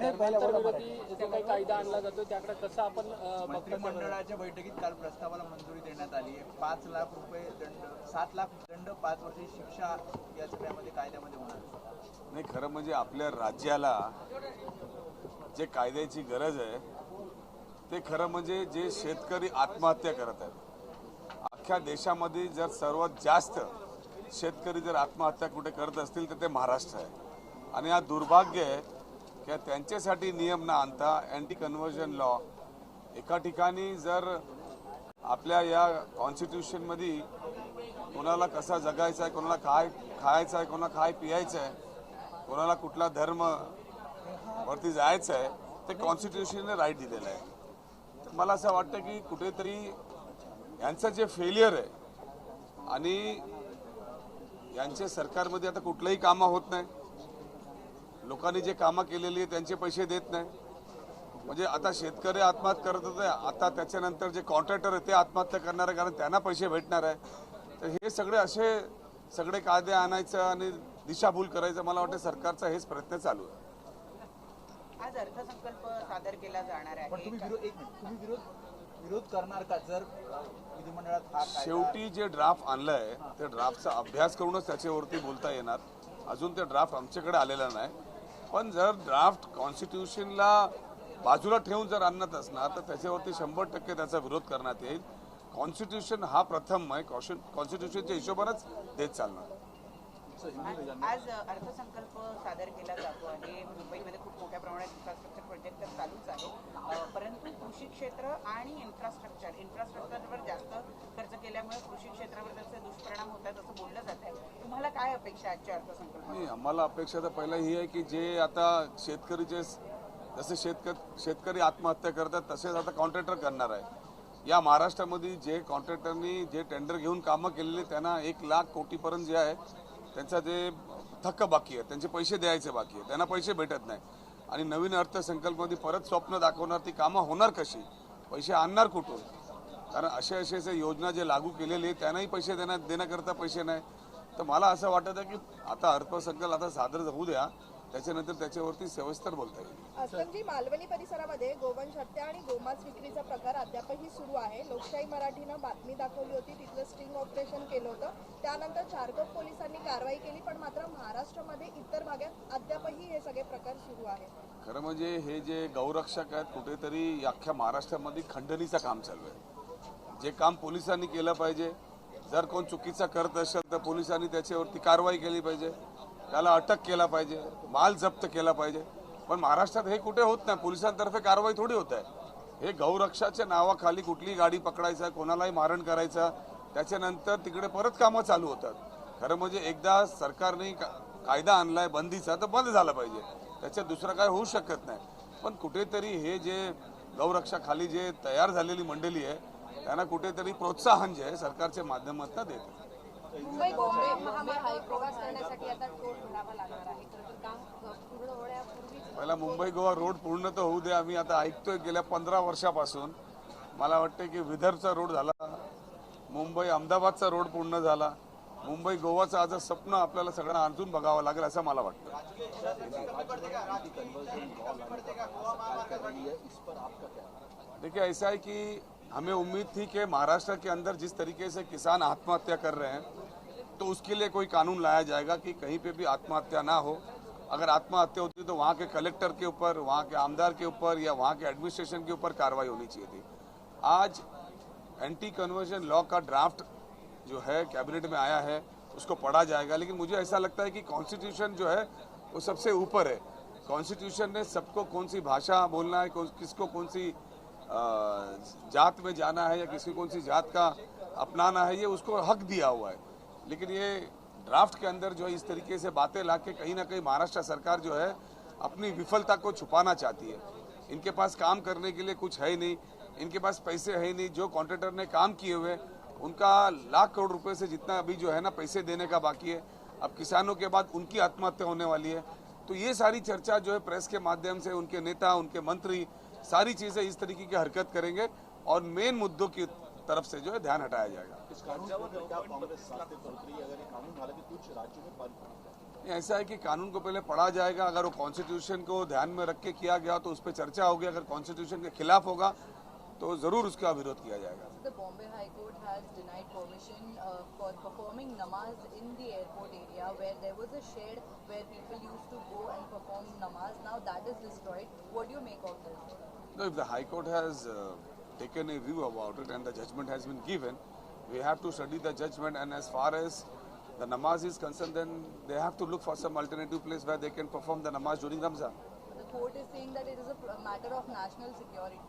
विरोधी जो काही कायदा आणला जातो त्याकडे कसं आपण मंत्रिमंडळाच्या बैठकीत काल प्रस्तावाला मंजुरी देण्यात आली आहे। 5 लाख रुपये दंड, 7 लाख दंड, 5 वर्षी शिक्षा या सगळ्यामध्ये कायद्यामध्ये होणार नाही। खरं म्हणजे आपल्या राज्याला जे कायद्याची गरज आहे ते खरं म्हणजे जे शेतकरी आत्महत्या करत आहेत अख्ख्या देशामध्ये जर सर्वात जास्त शेतकरी जर आत्महत्या कुठे करत असतील तर ते महाराष्ट्र आहे। आणि हा दुर्भाग्य आहे की त्यांच्यासाठी नियम न आणता अँटी कन्व्हर्जन लॉ एका ठिकाणी जर आपल्या या कॉन्स्टिट्यूशनमध्ये कोणाला कसा जगायचा आहे, कोणाला काय खायचं आहे, कोणाला काय पियायचं आहे, कोणाला कुठला धर्म वरती जायचं आहे ते कॉन्स्टिट्यूशनने राईट दिलेलं आहे। तर मला असं वाटतं की कुठेतरी यांचं जे फेलियर आहे आणि यांच्या सरकारमध्ये आता कुठलंही कामं होत नाही, लोकांनी जे कामं केलेली आहे त्यांचे पैसे देत नाही। म्हणजे आता शेतकरी आत्महत्या करत होते, आता त्याच्यानंतर जे कॉन्ट्रॅक्टर आहे ते आत्महत्या करणार आहे कारण त्यांना पैसे भेटणार आहे। तर हे सगळे असे सगळे कायदे आणायचं आणि दिशाभूल करायचं मला वाटतं सरकारचा हेच प्रयत्न चालू आहे। आज अर्थसंकल्प सादर केला जाणार आहे, पण तुम्ही विरोध करणार का जर विधिमंडळात हा कायदा? शेवटी जे ड्राफ्ट आणलंय ते ड्राफ्टचा अभ्यास करूनच त्याच्यावरती बोलता येणार। अजून ते ड्राफ्ट आमच्याकडे आलेला नाही, पण जर ड्राफ्ट कॉन्स्टिट्यूशनला बाजूला ठेवून जर आणत असणार तर त्याच्यावरती 100% त्याचा विरोध करण्यात येईल। कॉन्स्टिट्यूशन हा प्रथम आहे, कॉन्स्टिट्यूशनच्या हिशोबानेच देत चालणार। आज अर्थसंकल्प सादर केला जातो आहे, मुंबईमध्ये खूप मोठ्या प्रमाणात इन्फ्रास्ट्रक्चर प्रोजेक्ट तर चालूच आहे, परंतु कृषी क्षेत्र आणि इन्फ्रास्ट्रक्चरवर जास्त खर्च केल्यामुळे कृषी क्षेत्रावर त्याचे दुष्परिणाम होतात असं बोललं जात आहे। तुम्हाला काय अपेक्षा आजच्या अर्थसंकल्पात? नाही, आम्हाला अपेक्षा तर पहिला ही आहे की जे आता शेतकरीचे जसे शेतकरी आत्महत्या करतात तसेच आता कॉन्ट्रॅक्टर करणार आहे। या महाराष्ट्रामध्ये जे कॉन्ट्रॅक्टरनी जे टेंडर घेऊन कामं केलेली त्यांना 1 लाख कोटीपर्यंत जे आहे त्यांचा जे थक्क बाकी आहे, त्यांचे पैसे द्यायचे बाकी आहे, त्यांना पैसे भेटत नाही। आणि नवीन अर्थसंकल्पामध्ये परत स्वप्न दाखवणार, ती कामं होणार कशी, पैसे आणणार कुठून? कारण असे योजना जे लागू केलेले त्यांनाही पैसे देण्याकरता पैसे नाही। तर मला असं वाटत आहे की आता अर्थसंकल्प आता सादर होऊ द्या, त्याच्यानंतर त्याच्यावरती सविस्तर बोलता येईल। असंजी मालवणी परिसरामध्ये गोवंश हत्या आणि गोमांस विक्रीचा प्रकार अद्यापही सुरू आहे। लोकशाही मराठीनं बातमी दाखवली होती, तिथलं स्टिंग ऑपरेशन केलं होतं, त्यानंतर चारकोप पोलिसांनी कारवाई केली, पण मात्र महाराष्ट्रामध्ये इतर भागात अद्यापही हे सगळे प्रकार सुरू आहेत। खरं म्हणजे हे जे गौरक्षक आहेत कुठेतरी अख्ख्या महाराष्ट्रामध्ये खंडणीचं काम चालू आहे। जे काम पोलिसांनी केलं पाहिजे, जर कोण चुकीचा करत असेल तर पोलिसांनी त्याच्यावरती कारवाई केली पाहिजे, त्याला अटक केला पाहिजे, माल जप्त केला पाहिजे। पण महाराष्ट्रात हे कुठे होत नाही, पोलिसांतर्फे कारवाई थोडी होत आहे। हे गौरक्षाच्या नावाखाली कुठली गाडी पकडायचं, कोणालाही मारण करायचं, त्याच्यानंतर तिकडे परत कामं चालू होतात। खरं म्हणजे एकदा सरकारने कायदा आणलाय बंदीचा तर बंद झाला पाहिजे, त्याच्यात दुसरं काय होऊ शकत नाही। पण कुठेतरी हे जे गौरक्षाखाली जे तयार झालेली मंडळी आहे त्यांना कुठेतरी प्रोत्साहन जे आहे सरकारच्या माध्यमातून देतं। मुंबई गोवा महामार्ग प्रवास करण्यासाठी आता टोल भरावा लागणार आहे, तर काम पूर्ण होण्यापूर्वी पहिला मुंबई गोवा रोड पूर्ण तर होऊ दे। आम्ही आता ऐकतोय गेल्या 15 वर्षापासून, मला वाटतं की विदर्भचा रोड झाला, मुंबई अहमदाबादचा रोड पूर्ण झाला, मुंबई गोवाचं आज स्वप्न आपल्याला सगळ्यांना अजून बघावं लागेल असं मला वाटतं। देखिए ऐसा है कि हमें उम्मीद थी कि महाराष्ट्र के अंदर जिस तरीके से किसान आत्महत्या कर रहे हैं तो उसके लिए कोई कानून लाया जाएगा कि कहीं पे भी आत्महत्या ना हो। अगर आत्महत्या होती तो वहाँ के कलेक्टर के ऊपर, वहाँ के आमदार के ऊपर या वहाँ के एडमिनिस्ट्रेशन के ऊपर कार्रवाई होनी चाहिए थी। आज एंटी कन्वर्जन लॉ का ड्राफ्ट जो है कैबिनेट में आया है, उसको पढ़ा जाएगा, लेकिन मुझे ऐसा लगता है कि कॉन्स्टिट्यूशन जो है वो सबसे ऊपर है। कॉन्स्टिट्यूशन ने सबको कौन सी भाषा बोलना है, किसको कौन सी जात में जाना है या किसी कौन सी जात का अपनाना है, ये उसको हक दिया हुआ है। लेकिन ये ड्राफ्ट के अंदर जो है इस तरीके से बातें लाके कहीं ना कहीं महाराष्ट्र सरकार जो है अपनी विफलता को छुपाना चाहती है। इनके पास काम करने के लिए कुछ है ही नहीं, इनके पास पैसे है ही नहीं। जो कॉन्ट्रैक्टर ने काम किए हुए उनका लाख करोड़ रुपए से जितना अभी जो है ना पैसे देने का बाकी है। अब किसानों के बाद उनकी आत्महत्या होने वाली है। तो ये सारी चर्चा जो है प्रेस के माध्यम से उनके नेता, उनके मंत्री सारी चीजें इस तरीके की हरकत करेंगे और मेन मुद्दों की तरफ से जो है ध्यान हटाया जाएगा। इस कानून ऐसा है कि कानून को पहले पढ़ा जाएगा, अगर वो कॉन्स्टिट्यूशन को ध्यान में रख के किया गया तो उस पर चर्चा होगी, अगर कॉन्स्टिट्यूशन के खिलाफ होगा तो जरूर उसका विरोध किया जाएगा। The Bombay High Court has denied permission for performing namaz in the airport area where there was a shed where people used to go and perform namaz. Now that is destroyed. What do you make of this? No, if the High Court has taken a view about it and the judgment has been given, we have to study the judgment, and as far as the namaz is concerned, then they have to look for some alternative place where they can perform the namaz during Ramzan. The court is saying that it is a matter of national security.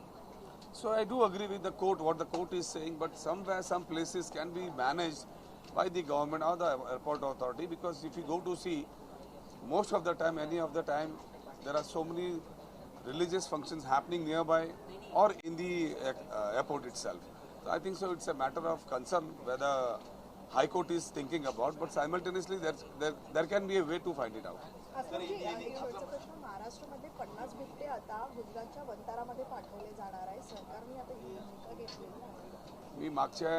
So I do agree with the court, what the court is saying, but somewhere, some places can be managed by the government or the airport authority, because if you go to see, most of the time, any of the time, there are so many religious functions happening nearby or in the airport itself. So I think so it's a matter of concern whether High Court is thinking about, but simultaneously there can be a way to find it out. आसमाजी, आणि शेवटचा प्रश्न, महाराष्ट्रामध्ये 50 बिबटे आता गुजरातच्या वंतारामध्ये पाठवले जाणार आहे. सरकारने आता ही भूमिका घेतलेली आहे. मी मागच्या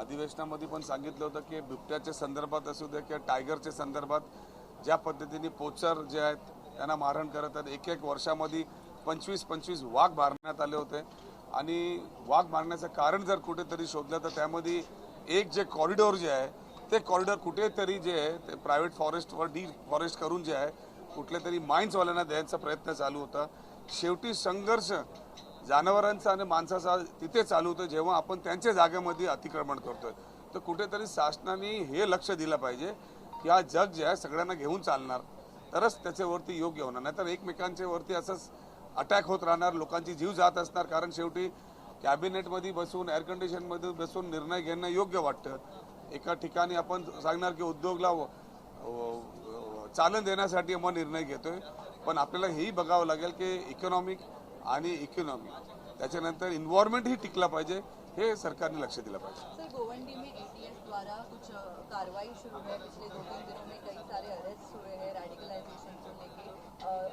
अधिवेशनामध्ये पण सांगितलं होतं की बिबट्याच्या संदर्भात असू दे किंवा टायगरच्या संदर्भात ज्या पद्धतीने पोचर जे आहेत त्यांना मारहाण करत आहेत, एक वर्षामध्ये 25 वाघ मारण्यात आले होते, आणि वाघ मारण्याचं कारण जर कुठेतरी शोधलं तर त्यामध्ये एक जे कॉरिडॉर जे आहे ते कॉरिडॉर कुठेतरी जे आहे ते प्रायव्हेट फॉरेस्टवर फॉरेस्ट करून जे आहे कुठल्या तरी माइन्सवाल्यांना द्यायचा प्रयत्न चालू होता. शेवटी संघर्ष जनावरांचा आणि माणसाचा तिथे चालू होतं जेव्हा आपण त्यांच्या जागेमध्ये अतिक्रमण करतोय. तर कुठेतरी शासनाने हे लक्ष दिलं पाहिजे की हा जग जे आहे सगळ्यांना घेऊन चालणार तरच त्याच्यावरती योग्य होणार, नाहीतर एकमेकांच्या वरती असंच अटॅक होत राहणार, लोकांची जीव जात असणार. कारण शेवटी कॅबिनेटमध्ये बसून एअर कंडिशनमध्ये बसून निर्णय घेणं योग्य वाटतं. एका ठिकाणी आपण सांगणार की उद्योगला चालन देण्यासाठी आपण निर्णय घेतोय, पण आपल्याला हेही बघावं लागेल की इकॉनॉमी त्याच्यानंतर इन्व्हायरमेंट ही टिकला पाहिजे, हे सरकारने लक्ष दिलं पाहिजे. सर, गोवंडी में ATS द्वारा कुछ कार्रवाई शुरू है. पिछले 2-3 दिनों में कई सारे अरेस्ट हुए हैं रेडिकलाइजेशन को लेके.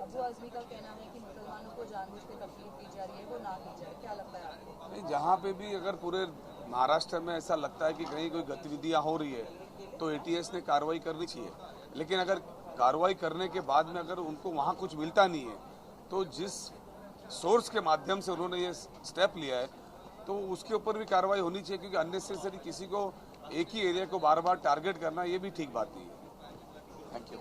अबू आजमी का कहना है कि मुसलमानों को जानबूझ के तकलीफ दी जा रही है, वो ना की जाए. क्या लगता है आपको? नहीं, जहाँ पे भी अगर पूरे महाराष्ट्र में ऐसा लगता है कि कहीं कोई गतिविधियाँ हो रही है तो ATS ने कार्रवाई करनी चाहिए, लेकिन अगर कार्रवाई करने के बाद में अगर उनको वहाँ कुछ मिलता नहीं है तो जिस सोर्स के माध्यम से उन्होंने ये स्टेप लिया है तो उसके ऊपर भी कार्रवाई होनी चाहिए, क्योंकि अननेसेसरी किसी को एक ही एरिया को बार बार टारगेट करना ये भी ठीक बात नहीं है. Thank you.